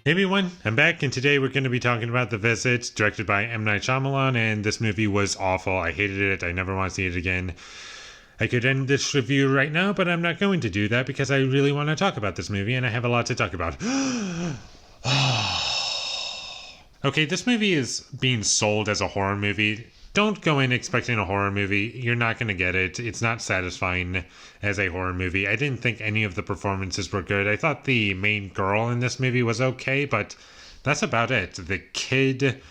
Hey everyone, I'm back, and today we're going to be talking about The Visit, directed by M. Night Shyamalan, and this movie was awful. I hated it. I never want to see it again. I could end this review right now, but I'm not going to do that because I really want to talk about this movie, and I have a lot to talk about. Okay, this movie is being sold as a horror movie. Don't go in expecting a horror movie. You're not going to get it. It's not satisfying as a horror movie. I didn't think any of the performances were good. I thought the main girl in this movie was okay, but that's about it. The kid,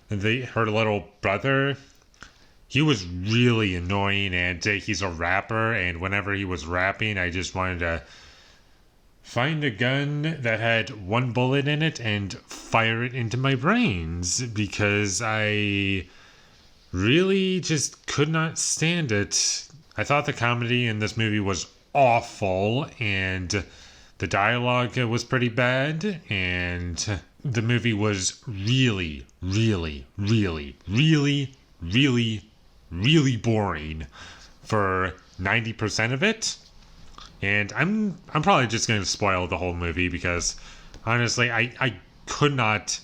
her little brother, he was really annoying, and he's a rapper, and whenever he was rapping, I just wanted to find a gun that had one bullet in it and fire it into my brains because I really just could not stand it. I thought the comedy in this movie was awful, and the dialogue was pretty bad, and the movie was really, really, really, really, really, really boring for 90% of it. And I'm probably just going to spoil the whole movie because honestly, I could not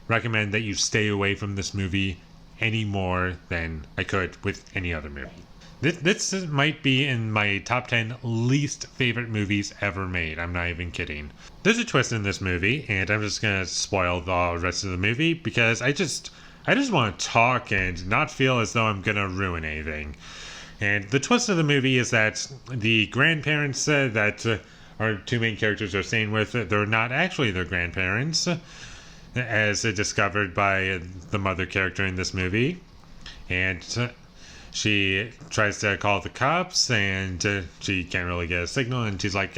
recommend that you stay away from this movie any more than I could with any other movie. This might be in my top 10 least favorite movies ever made. I'm not even kidding. There's a twist in this movie, and I'm just going to spoil the rest of the movie because I just want to talk and not feel as though I'm going to ruin anything. And the twist of the movie is that the grandparents that our two main characters are staying with, they're not actually their grandparents, as discovered by the mother character in this movie. And she tries to call the cops, and she can't really get a signal, and she's like,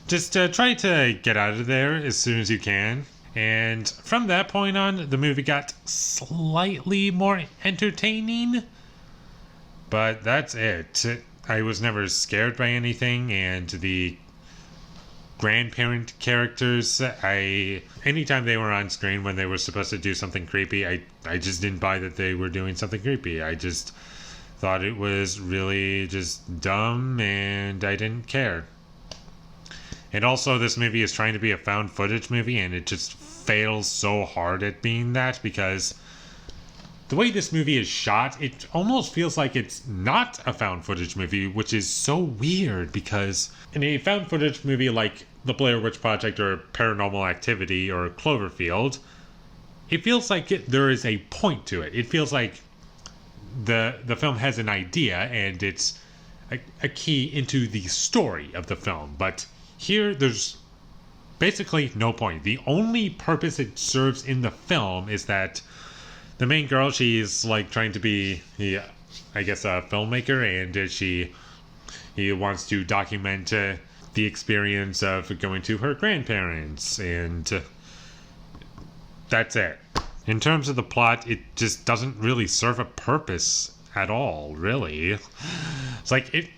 just try to get out of there as soon as you can. And from that point on, the movie got slightly more entertaining, but that's it. I was never scared by anything, and the grandparent characters, anytime they were on screen when they were supposed to do something creepy, I just didn't buy that they were doing something creepy. I just thought it was really just dumb, and I didn't care. And also, this movie is trying to be a found footage movie, and it just fails so hard at being that because the way this movie is shot, it almost feels like it's not a found footage movie, which is so weird because in a found footage movie like The Blair Witch Project or Paranormal Activity or Cloverfield, it feels like there is a point to it. It feels like the film has an idea and it's a key into the story of the film. But here, there's basically no point. The only purpose it serves in the film is that the main girl, she's like trying to be, I guess, a filmmaker, and she wants to document the experience of going to her grandparents, and that's it. In terms of the plot, it just doesn't really serve a purpose at all, really. It's like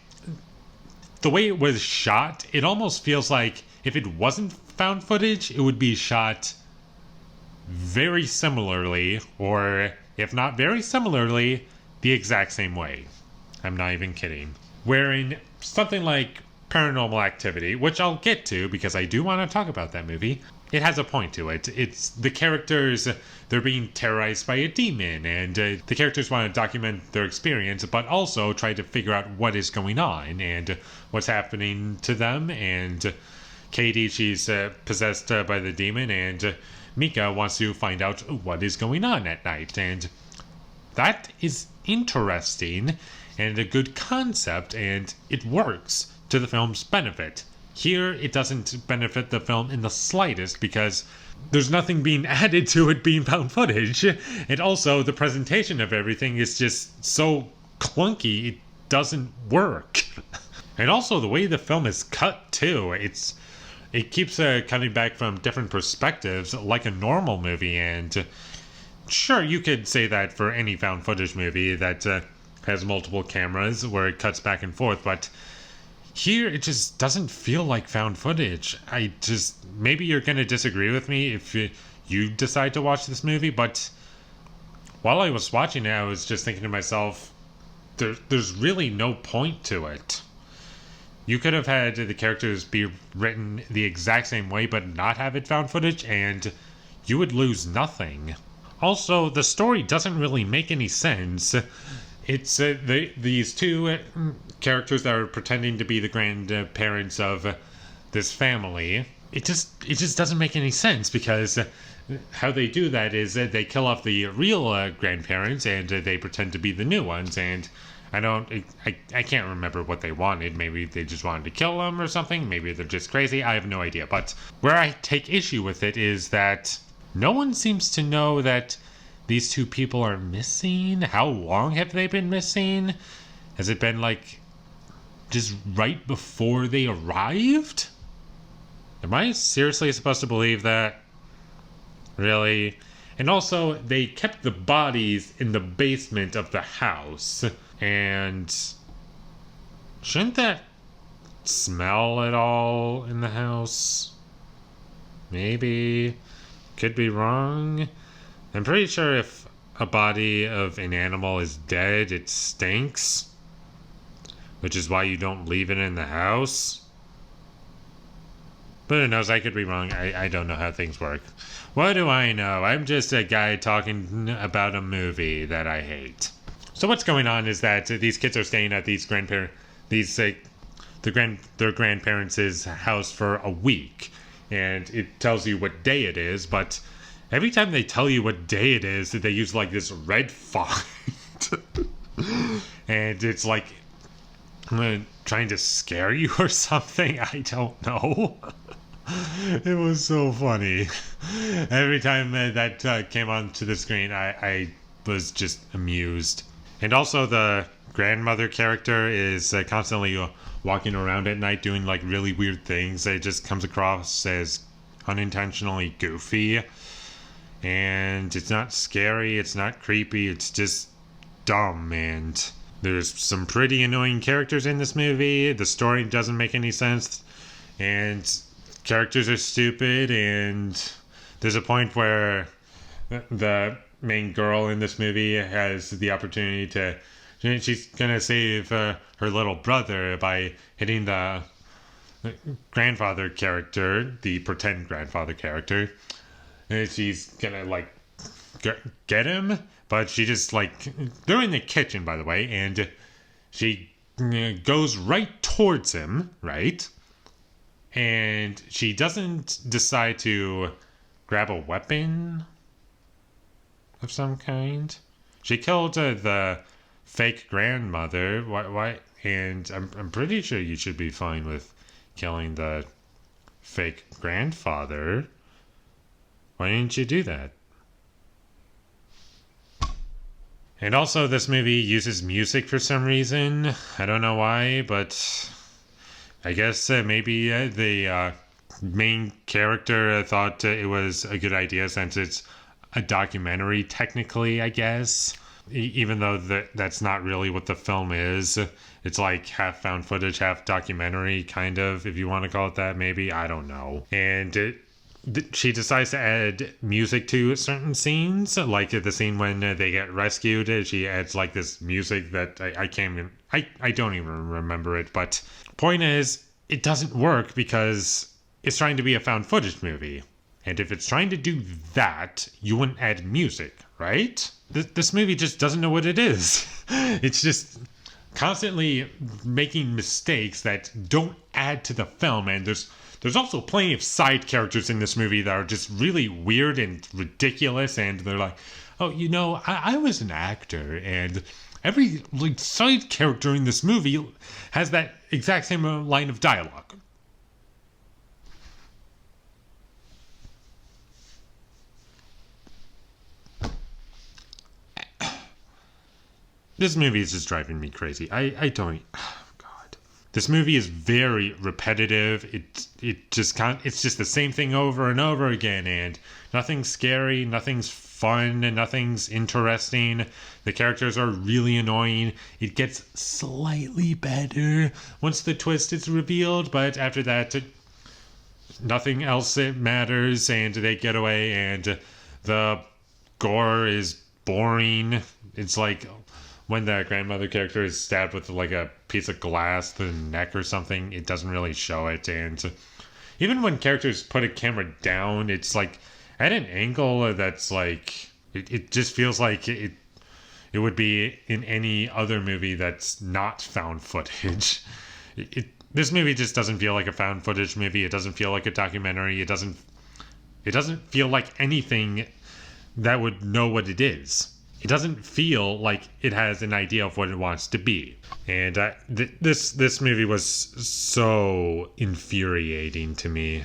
the way it was shot, it almost feels like if it wasn't found footage, it would be shot very similarly, or if not very similarly, the exact same way. I'm not even kidding. Wherein something like Paranormal Activity, which I'll get to because I do want to talk about that movie, it has a point to it. It's the characters, they're being terrorized by a demon, and the characters want to document their experience, but also try to figure out what is going on and what's happening to them. And Katie, she's possessed by the demon, and Mika wants to find out what is going on at night, and that is interesting and a good concept, and it works to the film's benefit. Here, it doesn't benefit the film in the slightest because there's nothing being added to it being found footage, and also the presentation of everything is just so clunky, it doesn't work. And also the way the film is cut too, it keeps coming back from different perspectives like a normal movie, and sure, you could say that for any found footage movie that has multiple cameras where it cuts back and forth, but here it just doesn't feel like found footage. Maybe you're going to disagree with me if you decide to watch this movie, but while I was watching it, I was just thinking to myself, there's really no point to it. You could have had the characters be written the exact same way but not have it found footage, and you would lose nothing. Also, the story doesn't really make any sense. It's these two characters that are pretending to be the grandparents of this family. It just doesn't make any sense, because how they do that is that they kill off the real grandparents and they pretend to be the new ones. And I can't remember what they wanted. Maybe they just wanted to kill them or something. Maybe they're just crazy. I have no idea. But where I take issue with it is that no one seems to know that these two people are missing. How long have they been missing? Has it been like just right before they arrived? Am I seriously supposed to believe that? Really? And also, they kept the bodies in the basement of the house. And shouldn't that smell at all in the house? Maybe. Could be wrong. I'm pretty sure if a body of an animal is dead, it stinks. Which is why you don't leave it in the house. But who knows, I could be wrong. I don't know how things work. What do I know? I'm just a guy talking about a movie that I hate. So what's going on is that these kids are staying at their grandparents' house for a week. And it tells you what day it is, but every time they tell you what day it is, they use like this red font. And it's like trying to scare you or something. I don't know. It was so funny. Every time that came onto the screen, I was just amused. And also the grandmother character is constantly walking around at night doing like really weird things. It just comes across as unintentionally goofy. And it's not scary, it's not creepy, it's just dumb. And there's some pretty annoying characters in this movie. The story doesn't make any sense. And characters are stupid. And there's a point where the main girl in this movie has the opportunity to... She's gonna save her little brother by hitting the grandfather character, the pretend grandfather character. And she's gonna, like, get him, but she just, like... They're in the kitchen, by the way, and she goes right towards him, right? And she doesn't decide to grab a weapon of some kind. She killed the fake grandmother. Why? And I'm pretty sure you should be fine with killing the fake grandfather. Why didn't you do that? And also, this movie uses music for some reason. I don't know why, but I guess maybe the main character thought it was a good idea since it's a documentary, technically, I guess. Even though that's not really what the film is. It's like half found footage, half documentary, kind of, if you want to call it that, maybe. I don't know. And she decides to add music to certain scenes, like the scene when they get rescued. She adds like this music that I don't even remember it. But point is, it doesn't work because it's trying to be a found footage movie. And if it's trying to do that, you wouldn't add music, right? This movie just doesn't know what it is. It's just constantly making mistakes that don't add to the film. And there's also plenty of side characters in this movie that are just really weird and ridiculous. And they're like, oh, you know, I was an actor. And every like side character in this movie has that exact same line of dialogue. This movie is just driving me crazy. I don't... Oh, God. This movie is very repetitive. It's just the same thing over and over again. And nothing's scary. Nothing's fun. And nothing's interesting. The characters are really annoying. It gets slightly better once the twist is revealed. But after that, nothing else matters. And they get away. And the gore is boring. It's like... when the grandmother character is stabbed with like a piece of glass to the neck or something, it doesn't really show it. And even when characters put a camera down, it's like at an angle that's like it just feels like it would be in any other movie that's not found footage. This movie just doesn't feel like a found footage movie. It doesn't feel like a documentary. It doesn't feel like anything that would know what it is. It doesn't feel like it has an idea of what it wants to be. And this movie was so infuriating to me.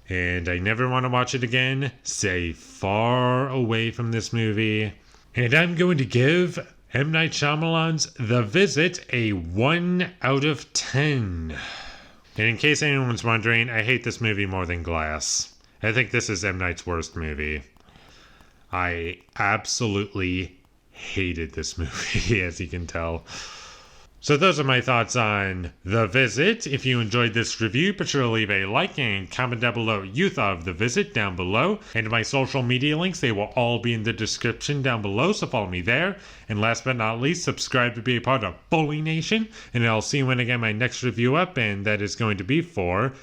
And I never want to watch it again. Stay far away from this movie. And I'm going to give M. Night Shyamalan's The Visit a 1 out of 10. And in case anyone's wondering, I hate this movie more than Glass. I think this is M. Night's worst movie. I absolutely hated this movie, as you can tell. So those are my thoughts on The Visit. If you enjoyed this review, be sure to leave a like and comment down below what you thought of The Visit down below. And my social media links, they will all be in the description down below, so follow me there. And last but not least, subscribe to be a part of Foley Nation. And I'll see you when I get my next review up, and that is going to be for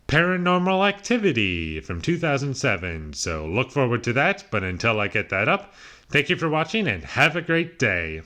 Paranormal Activity from 2007. So look forward to that, but until I get that up, thank you for watching and have a great day.